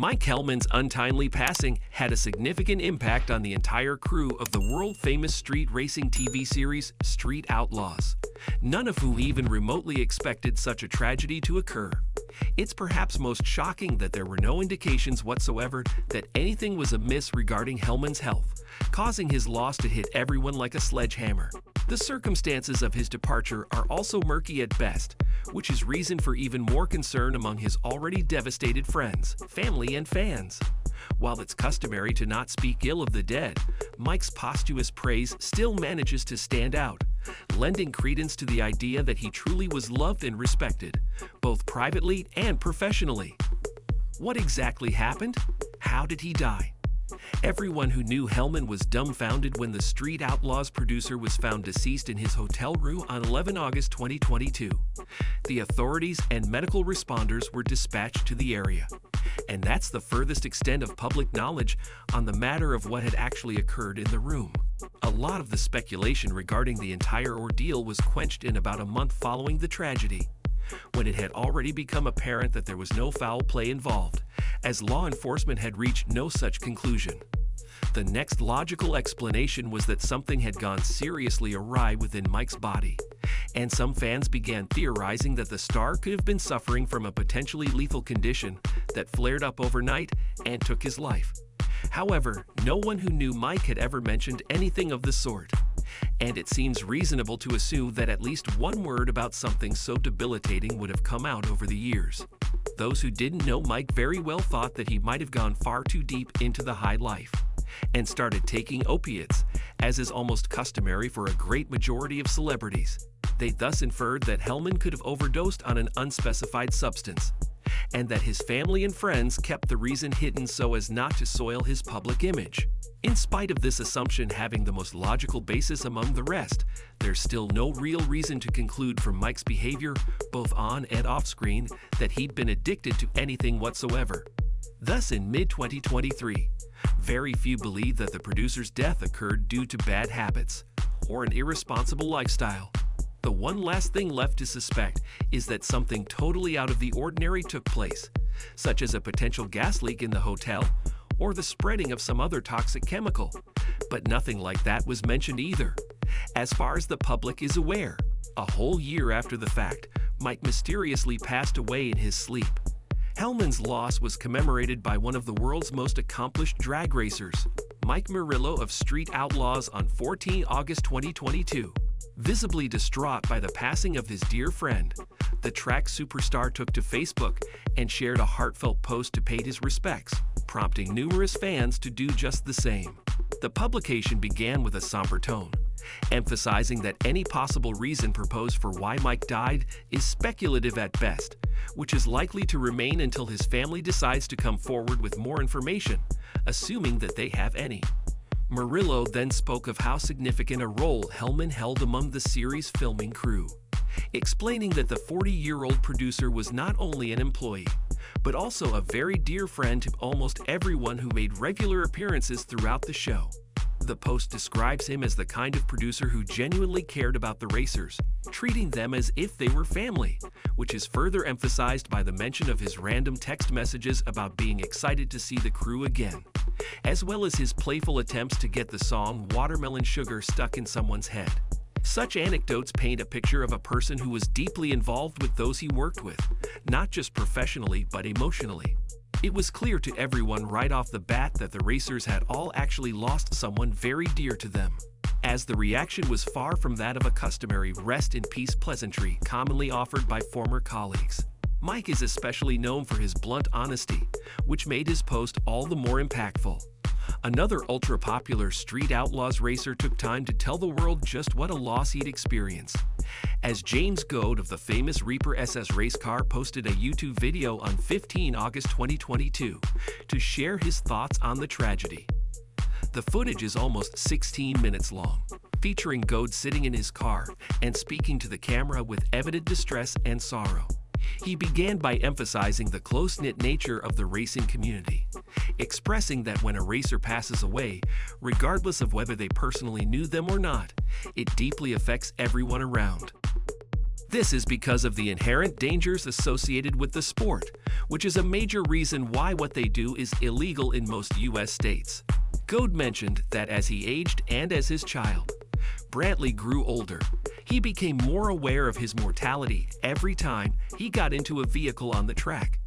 Mike Helmann's untimely passing had a significant impact on the entire crew of the world-famous street racing TV series Street Outlaws, none of whom even remotely expected such a tragedy to occur. It's perhaps most shocking that there were no indications whatsoever that anything was amiss regarding Helmann's health, causing his loss to hit everyone like a sledgehammer. The circumstances of his departure are also murky at best, which is reason for even more concern among his already devastated friends, family, and fans. While it's customary to not speak ill of the dead, Mike's posthumous praise still manages to stand out, lending credence to the idea that he truly was loved and respected, both privately and professionally. What exactly happened? How did he die? Everyone who knew Helmann was dumbfounded when the Street Outlaws producer was found deceased in his hotel room on 11 August 2022. The authorities and medical responders were dispatched to the area. And that's the furthest extent of public knowledge on the matter of what had actually occurred in the room. A lot of the speculation regarding the entire ordeal was quenched in about a month following the tragedy, when it had already become apparent that there was no foul play involved, as law enforcement had reached no such conclusion. The next logical explanation was that something had gone seriously awry within Mike's body, and some fans began theorizing that the star could have been suffering from a potentially lethal condition that flared up overnight and took his life. However, no one who knew Mike had ever mentioned anything of the sort, and it seems reasonable to assume that at least one word about something so debilitating would have come out over the years. Those who didn't know Mike very well thought that he might have gone far too deep into the high life and started taking opiates, as is almost customary for a great majority of celebrities. They thus inferred that Helmann could have overdosed on an unspecified substance, and that his family and friends kept the reason hidden so as not to soil his public image. In spite of this assumption having the most logical basis among the rest, there's still no real reason to conclude from Mike's behavior, both on and off screen, that he'd been addicted to anything whatsoever. Thus, in mid-2023, very few believe that the producer's death occurred due to bad habits or an irresponsible lifestyle. The one last thing left to suspect is that something totally out of the ordinary took place, such as a potential gas leak in the hotel or the spreading of some other toxic chemical. But nothing like that was mentioned either. As far as the public is aware, a whole year after the fact, Mike mysteriously passed away in his sleep. Helmann's loss was commemorated by one of the world's most accomplished drag racers, Mike Murillo of Street Outlaws, on 14 August 2022. Visibly distraught by the passing of his dear friend, the track superstar took to Facebook and shared a heartfelt post to pay his respects, prompting numerous fans to do just the same. The publication began with a somber tone, emphasizing that any possible reason proposed for why Mike died is speculative at best, which is likely to remain until his family decides to come forward with more information, assuming that they have any. Murillo then spoke of how significant a role Helmann held among the series' filming crew, explaining that the 40-year-old producer was not only an employee, but also a very dear friend to almost everyone who made regular appearances throughout the show. The post describes him as the kind of producer who genuinely cared about the racers, treating them as if they were family, which is further emphasized by the mention of his random text messages about being excited to see the crew again, as well as his playful attempts to get the song Watermelon Sugar stuck in someone's head. Such anecdotes paint a picture of a person who was deeply involved with those he worked with, not just professionally but emotionally. It was clear to everyone right off the bat that the racers had all actually lost someone very dear to them, as the reaction was far from that of a customary rest-in-peace pleasantry commonly offered by former colleagues. Mike is especially known for his blunt honesty, which made his post all the more impactful. Another ultra-popular Street Outlaws racer took time to tell the world just what a loss he'd experienced, as James Goad of the famous Reaper SS race car posted a YouTube video on 15 August 2022 to share his thoughts on the tragedy. The footage is almost 16 minutes long, featuring Goad sitting in his car and speaking to the camera with evident distress and sorrow. He began by emphasizing the close-knit nature of the racing community, expressing that when a racer passes away, regardless of whether they personally knew them or not, it deeply affects everyone around. This is because of the inherent dangers associated with the sport, which is a major reason why what they do is illegal in most U.S. states. Goad mentioned that as he aged and as his child, Brantley grew older. He became more aware of his mortality every time he got into a vehicle on the track.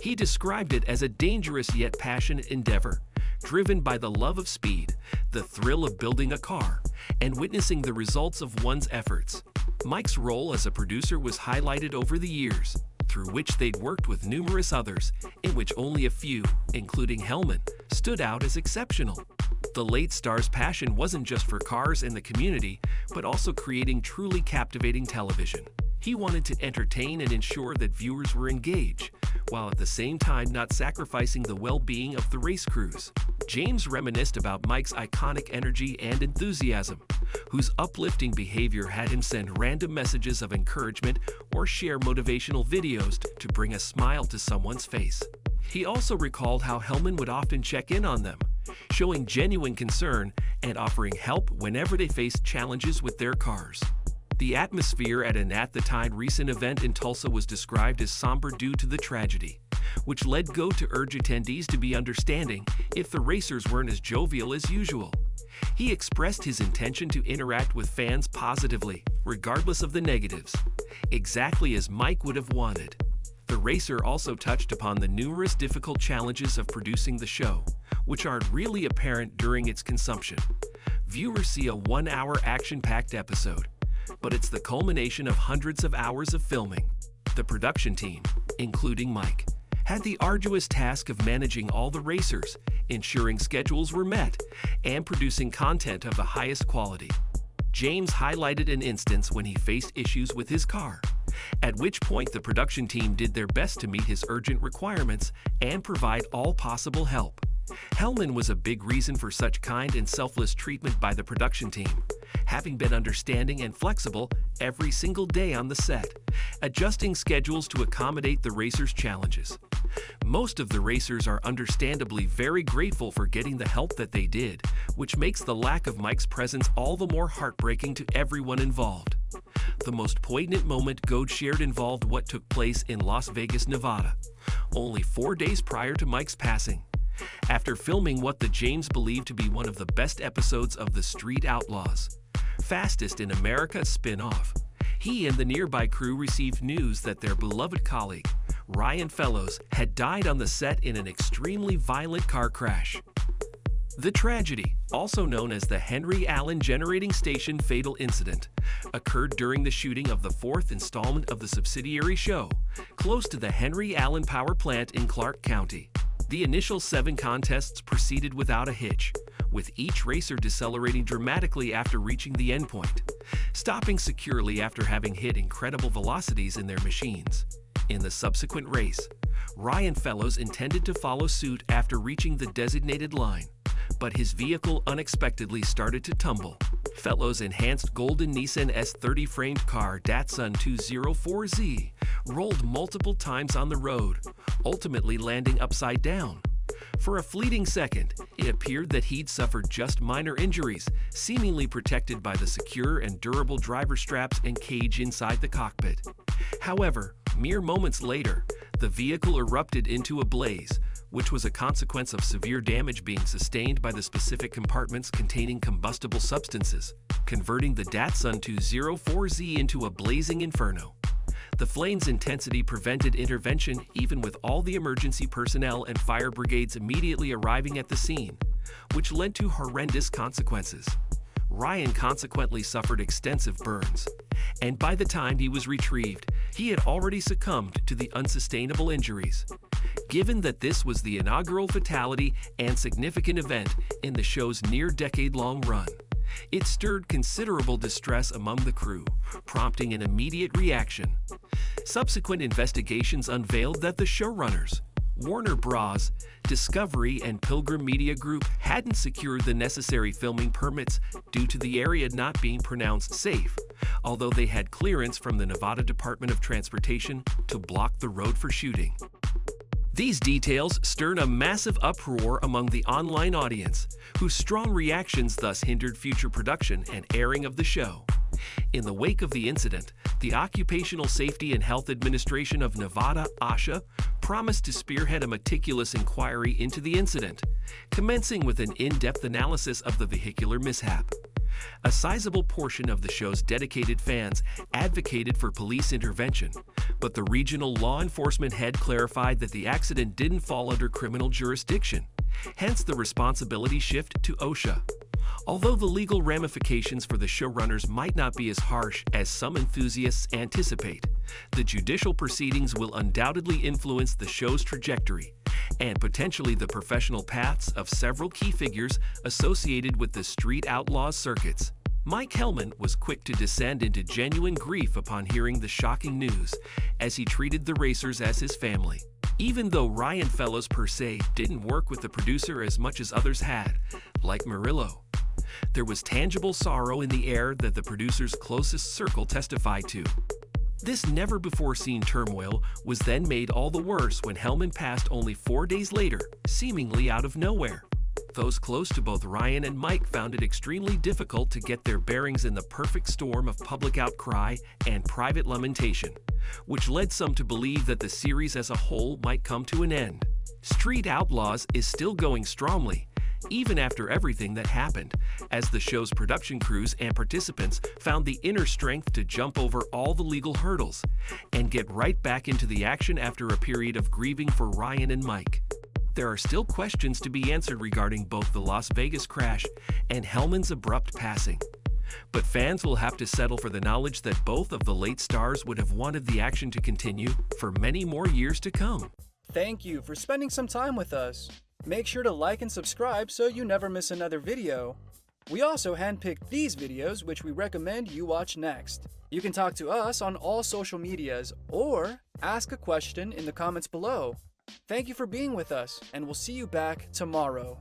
He described it as a dangerous yet passionate endeavor, driven by the love of speed, the thrill of building a car, and witnessing the results of one's efforts. Mike's role as a producer was highlighted over the years, through which they'd worked with numerous others, in which only a few, including Helmann, stood out as exceptional. The late star's passion wasn't just for cars and the community, but also creating truly captivating television. He wanted to entertain and ensure that viewers were engaged, while at the same time not sacrificing the well-being of the race crews. James reminisced about Mike's iconic energy and enthusiasm, whose uplifting behavior had him send random messages of encouragement or share motivational videos to bring a smile to someone's face. He also recalled how Helmann would often check in on them, showing genuine concern and offering help whenever they faced challenges with their cars. The atmosphere at an at-the-time recent event in Tulsa was described as somber due to the tragedy, which led Goad to urge attendees to be understanding if the racers weren't as jovial as usual. He expressed his intention to interact with fans positively, regardless of the negatives, exactly as Mike would have wanted. The racer also touched upon the numerous difficult challenges of producing the show, which aren't really apparent during its consumption. Viewers see a 1-hour action-packed episode, but it's the culmination of hundreds of hours of filming. The production team, including Mike, had the arduous task of managing all the racers, ensuring schedules were met, and producing content of the highest quality. James highlighted an instance when he faced issues with his car, at which point the production team did their best to meet his urgent requirements and provide all possible help. Helmann was a big reason for such kind and selfless treatment by the production team, having been understanding and flexible every single day on the set, adjusting schedules to accommodate the racers' challenges. Most of the racers are understandably very grateful for getting the help that they did, which makes the lack of Mike's presence all the more heartbreaking to everyone involved. The most poignant moment Goad shared involved what took place in Las Vegas, Nevada, only 4 days prior to Mike's passing. After filming what the James believed to be one of the best episodes of the Street Outlaws, Fastest in America spin-off, he and the nearby crew received news that their beloved colleague, Ryan Fellows, had died on the set in an extremely violent car crash. The tragedy, also known as the Henry Allen Generating Station fatal incident, occurred during the shooting of the 4th installment of the subsidiary show, close to the Henry Allen Power Plant in Clark County. The initial 7 contests proceeded without a hitch, with each racer decelerating dramatically after reaching the endpoint, stopping securely after having hit incredible velocities in their machines. In the subsequent race, Ryan Fellows intended to follow suit after reaching the designated line, but his vehicle unexpectedly started to tumble. Fellows' enhanced golden Nissan S30 framed car Datsun 204Z rolled multiple times on the road, ultimately landing upside down. For a fleeting second, it appeared that he'd suffered just minor injuries, seemingly protected by the secure and durable driver straps and cage inside the cockpit. However, mere moments later, the vehicle erupted into a blaze, which was a consequence of severe damage being sustained by the specific compartments containing combustible substances, converting the Datsun 204Z into a blazing inferno. The flame's intensity prevented intervention even with all the emergency personnel and fire brigades immediately arriving at the scene, which led to horrendous consequences. Ryan consequently suffered extensive burns, and by the time he was retrieved, he had already succumbed to the unsustainable injuries. Given that this was the inaugural fatality and significant event in the show's near-decade-long run, it stirred considerable distress among the crew, prompting an immediate reaction. Subsequent investigations unveiled that the showrunners, Warner Bros., Discovery, and Pilgrim Media Group hadn't secured the necessary filming permits due to the area not being pronounced safe, although they had clearance from the Nevada Department of Transportation to block the road for shooting. These details stirred a massive uproar among the online audience, whose strong reactions thus hindered future production and airing of the show. In the wake of the incident, the Occupational Safety and Health Administration of Nevada, OSHA, promised to spearhead a meticulous inquiry into the incident, commencing with an in-depth analysis of the vehicular mishap. A sizable portion of the show's dedicated fans advocated for police intervention, but the regional law enforcement head clarified that the accident didn't fall under criminal jurisdiction, hence the responsibility shift to OSHA. Although the legal ramifications for the showrunners might not be as harsh as some enthusiasts anticipate, the judicial proceedings will undoubtedly influence the show's trajectory and potentially the professional paths of several key figures associated with the Street Outlaws circuits. Mike Helmann was quick to descend into genuine grief upon hearing the shocking news, as he treated the racers as his family. Even though Ryan Fellows per se didn't work with the producer as much as others had, like Murillo, there was tangible sorrow in the air that the producer's closest circle testified to. This never-before-seen turmoil was then made all the worse when Helmann passed only 4 days later, seemingly out of nowhere. Those close to both Ryan and Mike found it extremely difficult to get their bearings in the perfect storm of public outcry and private lamentation, which led some to believe that the series as a whole might come to an end. Street Outlaws is still going strongly, even after everything that happened, as the show's production crews and participants found the inner strength to jump over all the legal hurdles and get right back into the action after a period of grieving for Ryan and Mike. There are still questions to be answered regarding both the Las Vegas crash and Helmann's abrupt passing. But fans will have to settle for the knowledge that both of the late stars would have wanted the action to continue for many more years to come. Thank you for spending some time with us. Make sure to like and subscribe so you never miss another video. We also handpicked these videos which we recommend you watch next. You can talk to us on all social medias or ask a question in the comments below. Thank you for being with us, and we'll see you back tomorrow.